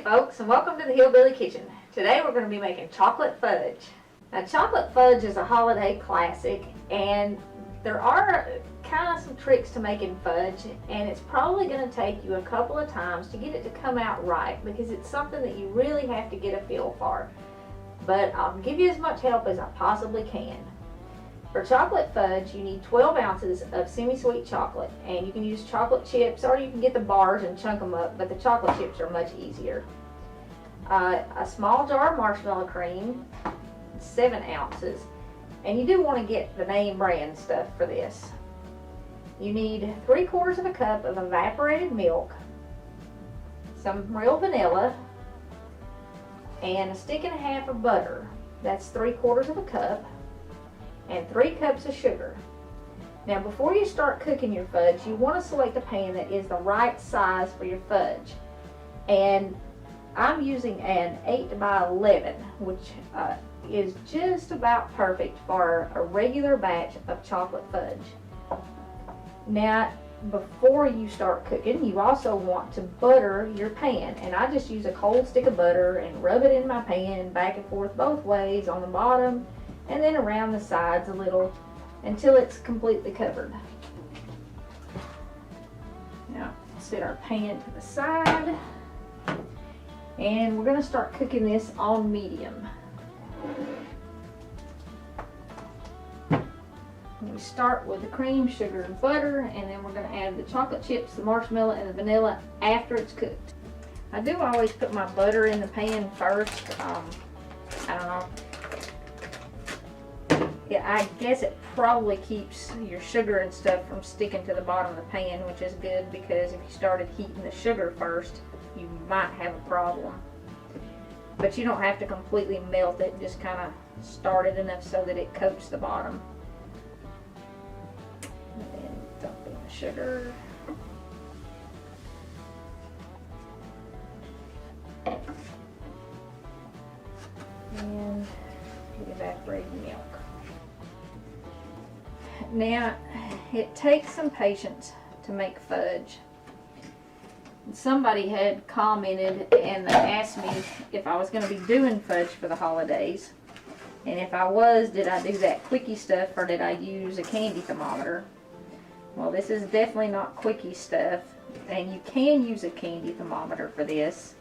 folks, and welcome to the Hillbilly Kitchen. Today we're going to be making chocolate fudge. Now, chocolate fudge is a holiday classic, and there are kind of some tricks to making fudge, and it's probably going to take you a couple of times to get it to come out right because it's something that you really have to get a feel for. But I'll give you as much help as I possibly can. For chocolate fudge, you need 12 ounces of semi-sweet chocolate, and you can use chocolate chips or you can get the bars and chunk them up, but the chocolate chips are much easier. A small jar of marshmallow cream, 7 ounces, and you do want to get the name brand stuff for this. You need 3/4 of a cup of evaporated milk, some real vanilla, and a stick and a half of butter. That's 3/4 of a cup. And 3 cups of sugar. Now, before you start cooking your fudge, you want to select a pan that is the right size for your fudge. And I'm using an 8 by 11, which is just about perfect for a regular batch of chocolate fudge. Now, before you start cooking, you also want to butter your pan. And I just use a cold stick of butter and rub it in my pan back and forth both ways on the bottom and then around the sides a little until it's completely covered. Now, set our pan to the side, and we're going to start cooking this on medium. We start with the cream, sugar, and butter, and then we're going to add the chocolate chips, the marshmallow, and the vanilla after it's cooked. I do always put my butter in the pan first. I don't know. Yeah, I guess it probably keeps your sugar and stuff from sticking to the bottom of the pan, which is good because if you started heating the sugar first, you might have a problem. But you don't have to completely melt it, just kind of start it enough so that it coats the bottom. And then dump in the sugar. And the evaporated milk. Now, it takes some patience to make fudge. Somebody had commented and they asked me if I was going to be doing fudge for the holidays. And if I was, did I do that quickie stuff or did I use a candy thermometer? Well, this is definitely not quickie stuff. And you can use a candy thermometer for this.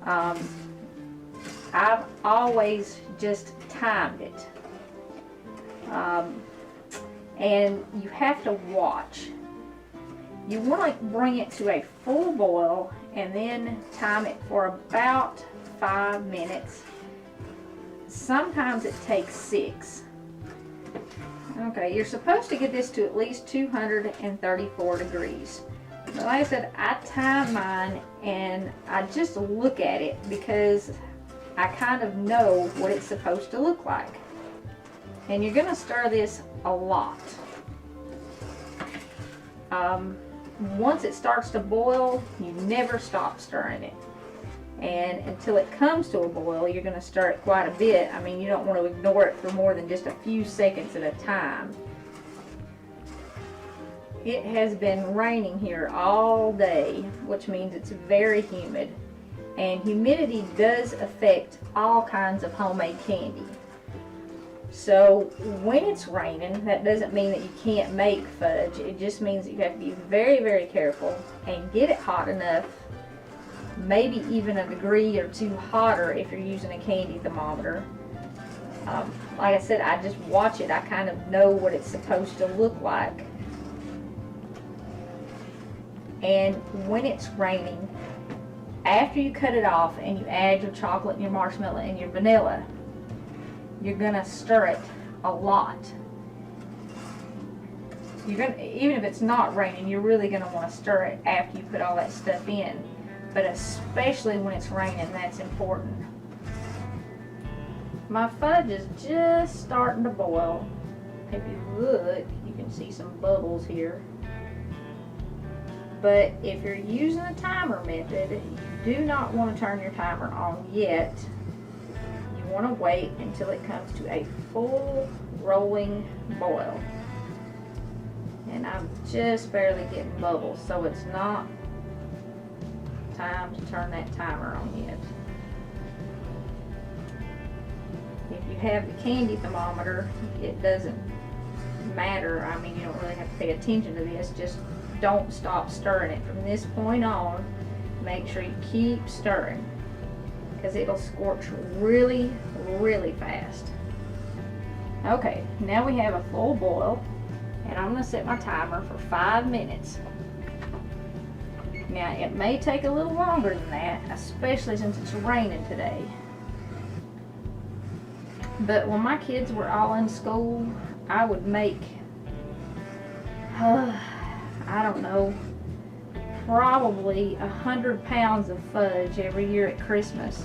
I've always just timed it. And you have to watch. You want to bring it to a full boil and then time it for about 5 minutes. Sometimes it takes 6. Okay, you're supposed to get this to at least 234 degrees. But like I said, I time mine and I just look at it because I kind of know what it's supposed to look like. And you're going to stir this a lot. Once it starts to boil, you never stop stirring it. And until it comes to a boil, you're going to stir it quite a bit. I mean, you don't want to ignore it for more than just a few seconds at a time. It has been raining here all day, which means it's very humid. And humidity does affect all kinds of homemade candy. So when it's raining, that doesn't mean that you can't make fudge. It just means that you have to be very, very careful and get it hot enough, maybe even a degree or 2 hotter if you're using a candy thermometer. Like I said, I just watch it. I kind of know what it's supposed to look like. And when it's raining, after you cut it off and you add your chocolate and your marshmallow and your vanilla, you're gonna stir it a lot. Even if it's not raining, you're really gonna want to stir it after you put all that stuff in. But especially when it's raining, that's important. My fudge is just starting to boil. If you look, you can see some bubbles here. But if you're using a timer method, you do not want to turn your timer on yet. You want to wait until it comes to a full rolling boil. And I'm just barely getting bubbles, so it's not time to turn that timer on yet. If you have the candy thermometer, it doesn't matter. I mean, you don't really have to pay attention to this. Just don't stop stirring it. From this point on, make sure you keep stirring, because it'll scorch really, really fast. Okay, now we have a full boil, and I'm going to set my timer for 5 minutes. Now, it may take a little longer than that, especially since it's raining today. But when my kids were all in school, I would make, I don't know, probably 100 pounds of fudge every year at Christmas.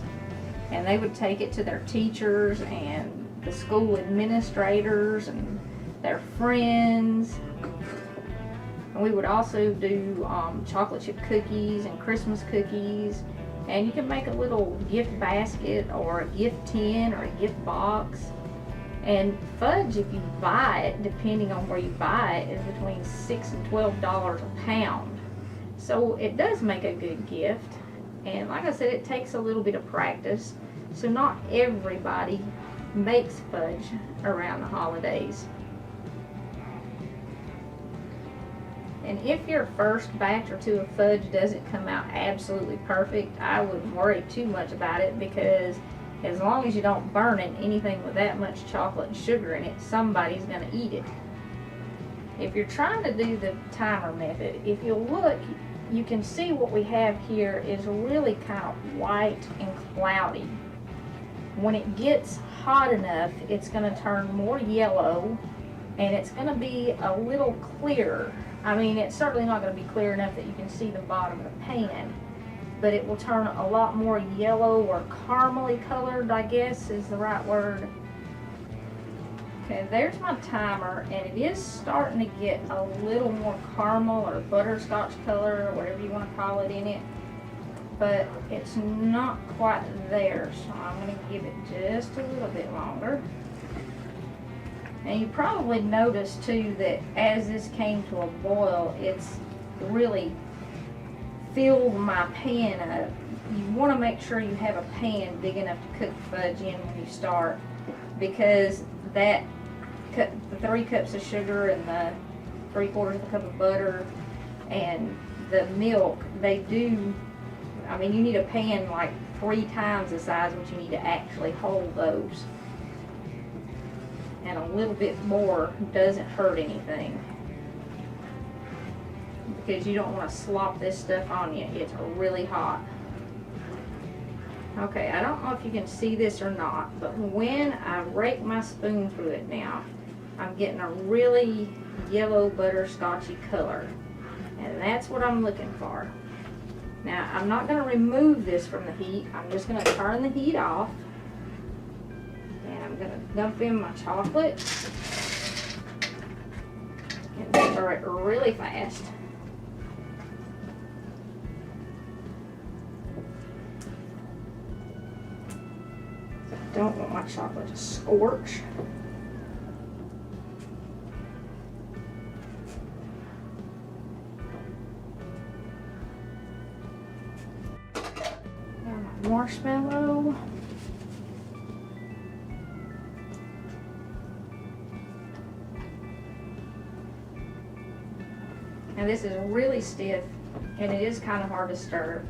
And they would take it to their teachers and the school administrators and their friends. And we would also do chocolate chip cookies and Christmas cookies. And you can make a little gift basket or a gift tin or a gift box. And fudge, if you buy it, depending on where you buy it, is between $6 and $12 a pound. So it does make a good gift. And like I said, it takes a little bit of practice. So not everybody makes fudge around the holidays. And if your first batch or two of fudge doesn't come out absolutely perfect, I wouldn't worry too much about it, because as long as you don't burn it, anything with that much chocolate and sugar in it, somebody's going to eat it. If you're trying to do the timer method, if you look, you can see what we have here is really kind of white and cloudy. When it gets hot enough, it's going to turn more yellow, and it's going to be a little clearer. I mean, it's certainly not going to be clear enough that you can see the bottom of the pan, but it will turn a lot more yellow or caramely colored, I guess is the right word. Okay, there's my timer, and it is starting to get a little more caramel or butterscotch color, or whatever you want to call it, in it. But it's not quite there, so I'm going to give it just a little bit longer. And you probably noticed too that as this came to a boil, it's really filled my pan up. You want to make sure you have a pan big enough to cook fudge in when you start, because that the 3 cups of sugar and the 3/4 of a cup of butter and the milk, they do, I mean, you need a pan like 3 times the size what you need to actually hold those. And a little bit more doesn't hurt anything, because you don't want to slop this stuff on you. It's really hot. Okay, I don't know if you can see this or not, but when I rake my spoon through it now, I'm getting a really yellow butterscotchy color, and that's what I'm looking for. Now, I'm not going to remove this from the heat. I'm just going to turn the heat off. I'm going to dump in my chocolate and stir it really fast. I don't want my chocolate to scorch. Now my marshmallow. Now this is really stiff, and it is kind of hard to stir.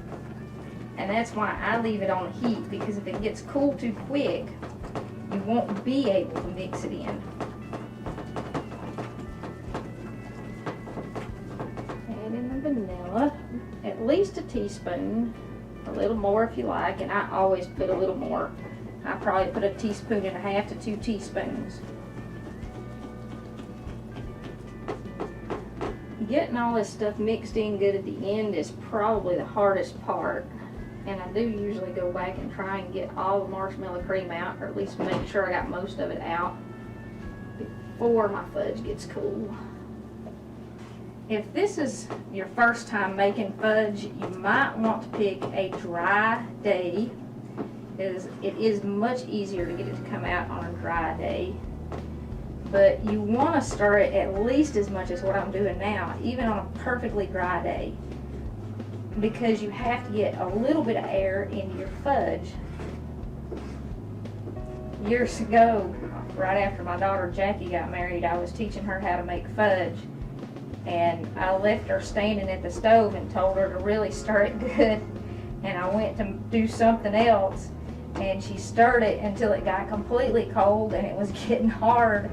And that's why I leave it on heat, because if it gets cool too quick, you won't be able to mix it in. Add in the vanilla, at least a teaspoon, a little more if you like, and I always put a little more. I probably put 1.5 teaspoons to 2 teaspoons. Getting all this stuff mixed in good at the end is probably the hardest part, and I do usually go back and try and get all the marshmallow cream out, or at least make sure I got most of it out before my fudge gets cool. If this is your first time making fudge, you might want to pick a dry day, because it is much easier to get it to come out on a dry day. But you want to stir it at least as much as what I'm doing now, even on a perfectly dry day. because you have to get a little bit of air into your fudge. Years ago, right after my daughter Jackie got married, I was teaching her how to make fudge, and I left her standing at the stove and told her to really stir it good, and I went to do something else, and she stirred it until it got completely cold and it was getting hard,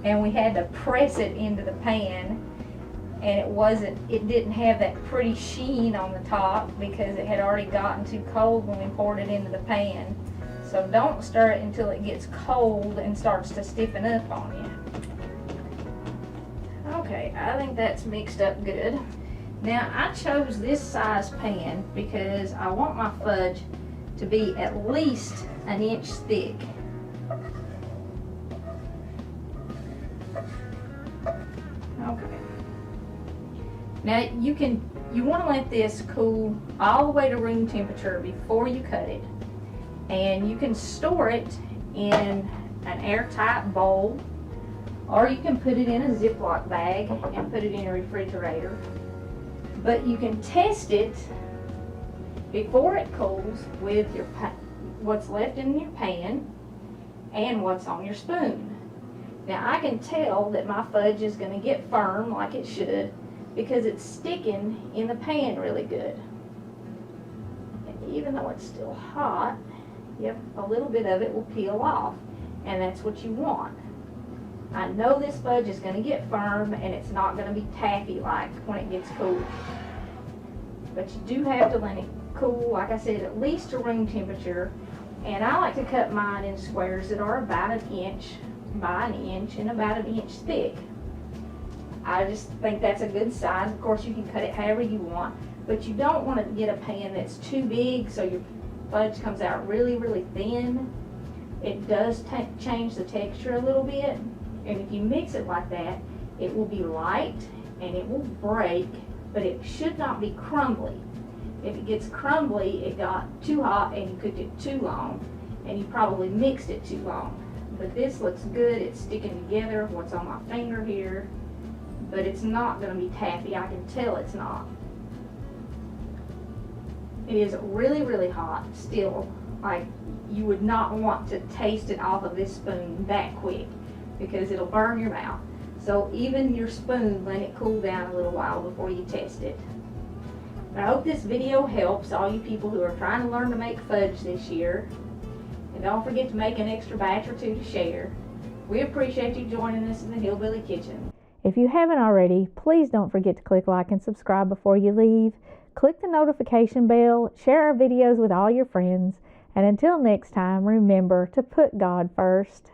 and we had to press it into the pan, and it didn't have that pretty sheen on the top because it had already gotten too cold when we poured it into the pan. So don't stir it until it gets cold and starts to stiffen up on you. Okay, I think that's mixed up good. Now I chose this size pan because I want my fudge to be at least an inch thick. Okay. Now you want to let this cool all the way to room temperature before you cut it. And you can store it in an airtight bowl, or you can put it in a Ziploc bag and put it in a refrigerator. But you can test it before it cools with what's left in your pan and what's on your spoon. Now I can tell that my fudge is going to get firm like it should because it's sticking in the pan really good. And even though it's still hot, yep, a little bit of it will peel off, and that's what you want. I know this fudge is going to get firm and it's not going to be taffy like when it gets cool. But you do have to let it cool, like I said, at least to room temperature. And I like to cut mine in squares that are about an inch by an inch and about an inch thick. I just think that's a good size. Of course, you can cut it however you want, but you don't want to get a pan that's too big so your fudge comes out really, really thin. It does change the texture a little bit, and if you mix it like that, it will be light and it will break, but it should not be crumbly. If it gets crumbly, it got too hot and you cooked it too long, and you probably mixed it too long. But this looks good. It's sticking together, what's on my finger here, but it's not going to be taffy. I can tell it's not. It is really, really hot still. Like, you would not want to taste it off of this spoon that quick because it'll burn your mouth. So even your spoon, let it cool down a little while before you test it. I hope this video helps all you people who are trying to learn to make fudge this year. And don't forget to make an extra batch or two to share. We appreciate you joining us in the Hillbilly Kitchen. If you haven't already, please don't forget to click like and subscribe before you leave. Click the notification bell, share our videos with all your friends, and until next time, remember to put God first.